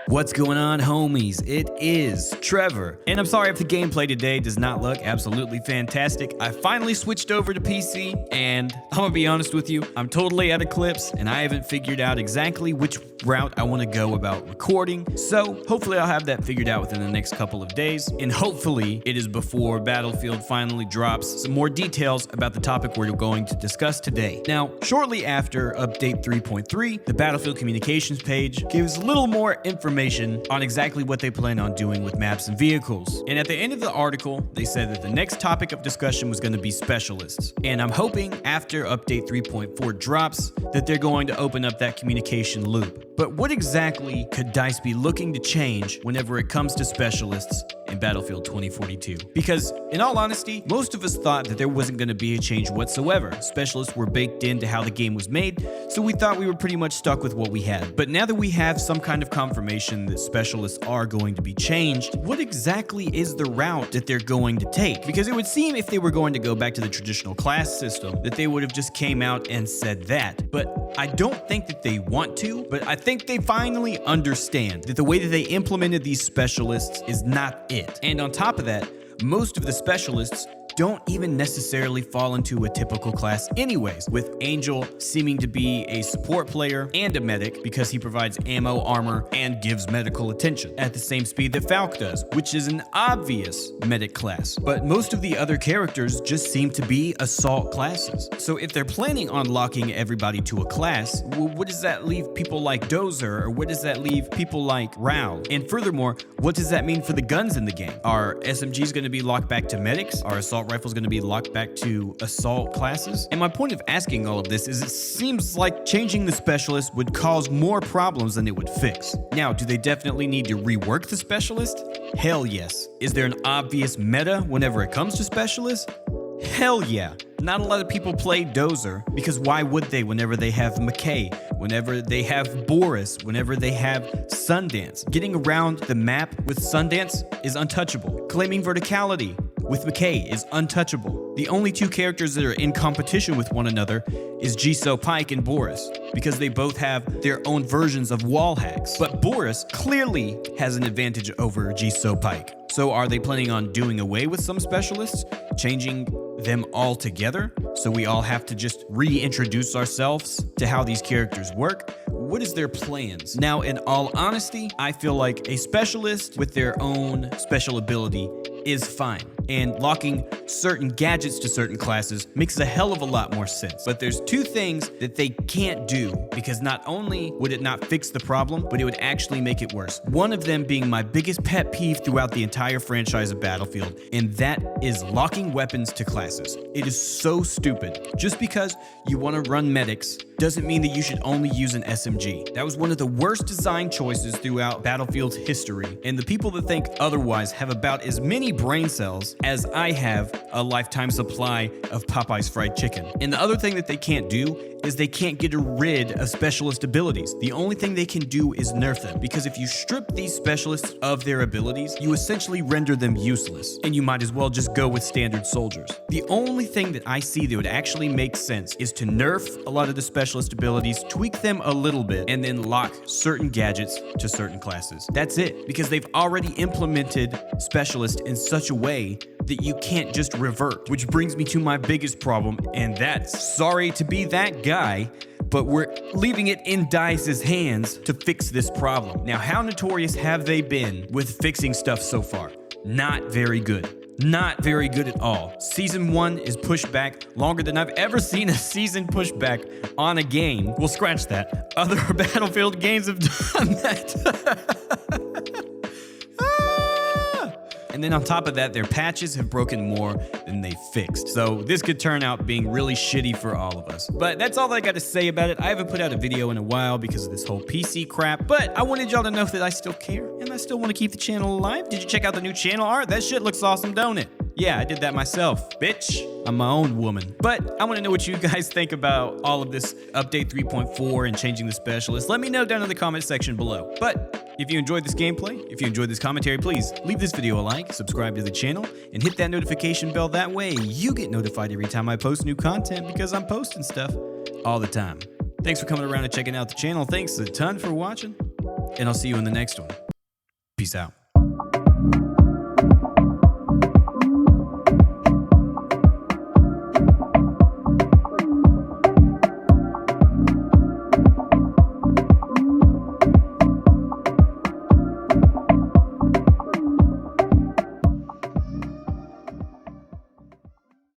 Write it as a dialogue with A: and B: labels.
A: What's going on, homies? It is Trevor, and I'm sorry if the gameplay today does not look absolutely fantastic. I finally switched over to PC, and I'm gonna be honest with you, I'm totally out of clips, and I haven't figured out exactly which route I want to go about recording, so hopefully I'll have that figured out within the next couple of days, and hopefully it is before Battlefield finally drops some more details about the topic we're going to discuss today. Now, shortly after Update 3.3, the Battlefield communications page gives a little more information on exactly what they plan on doing with maps and vehicles. And at the end of the article, they said that the next topic of discussion was going to be specialists. And I'm hoping after Update 3.4 drops that they're going to open up that communication loop. But what exactly could DICE be looking to change whenever it comes to specialists in Battlefield 2042? Because in all honesty, most of us thought that there wasn't going to be a change whatsoever. Specialists were baked into how the game was made, so we thought we were pretty much stuck with what we had. But now that we have some kind of confirmation that specialists are going to be changed, what exactly is the route that they're going to take? Because it would seem if they were going to go back to the traditional class system, that they would have just came out and said that. But I don't think that they want to, but I think they finally understand that the way that they implemented these specialists is not it. And on top of that, most of the specialists don't even necessarily fall into a typical class anyways, with Angel seeming to be a support player and a medic because he provides ammo, armor, and gives medical attention at the same speed that Falk does, which is an obvious medic class. But most of the other characters just seem to be assault classes. So if they're planning on locking everybody to a class, well, what does that leave people like Dozer, or what does that leave people like Raoul? And furthermore, what does that mean for the guns in the game? Are SMGs going to be locked back to medics? Are assault rifles going to be locked back to assault classes? And my point of asking all of this is it seems like changing the specialist would cause more problems than it would fix. Now, do they definitely need to rework the specialist? Hell yes. Is there an obvious meta whenever it comes to specialists? Hell yeah. Not a lot of people play Dozer, because why would they whenever they have McKay, whenever they have Boris, whenever they have Sundance? Getting around the map with Sundance is untouchable. Claiming verticality with McKay is untouchable. The only two characters that are in competition with one another is Jisoo Pike and Boris, because they both have their own versions of wall hacks. But Boris clearly has an advantage over Jisoo Pike. So are they planning on doing away with some specialists, changing them all together, so we all have to just reintroduce ourselves to how these characters work? What is their plans? Now, in all honesty, I feel like a specialist with their own special ability is fine, and locking certain gadgets to certain classes makes a hell of a lot more sense. But there's two things that they can't do, because not only would it not fix the problem, but it would actually make it worse. One of them being my biggest pet peeve throughout the entire franchise of Battlefield, and that is locking weapons to classes. It is so stupid. Just because you want to run medics doesn't mean that you should only use an SMG. That was one of the worst design choices throughout Battlefield's history, and the people that think otherwise have about as many brain cells as I have a lifetime supply of Popeye's fried chicken. And the other thing that they can't do is they can't get rid of specialist abilities. The only thing they can do is nerf them, because if you strip these specialists of their abilities, you essentially render them useless, and you might as well just go with standard soldiers. The only thing that I see that would actually make sense is to nerf a lot of the specialist abilities, tweak them a little bit, and then lock certain gadgets to certain classes. That's it, because they've already implemented specialists in such a way that you can't just revert. Which brings me to my biggest problem, and that's, sorry to be that guy, but we're leaving it in DICE's hands to fix this problem. Now, how notorious have they been with fixing stuff so far? Not very good. Not very good at all. Season 1 is pushed back longer than I've ever seen a season pushed back on a game. Well, scratch that. Other Battlefield games have done that. And then on top of that, their patches have broken more than they fixed. So this could turn out being really shitty for all of us. But that's all I got to say about it. I haven't put out a video in a while because of this whole PC crap, but I wanted y'all to know that I still care and I still want to keep the channel alive. Did you check out the new channel art? That shit looks awesome, don't it? Yeah, I did that myself, bitch. I'm my own woman. But I want to know what you guys think about all of this update 3.4 and changing the specialist. Let me know down in the comment section below. But if you enjoyed this gameplay, if you enjoyed this commentary, please leave this video a like, subscribe to the channel, and hit that notification bell. That way you get notified every time I post new content, because I'm posting stuff all the time. Thanks for coming around and checking out the channel. Thanks a ton for watching. and I'll see you in the next one. Peace out.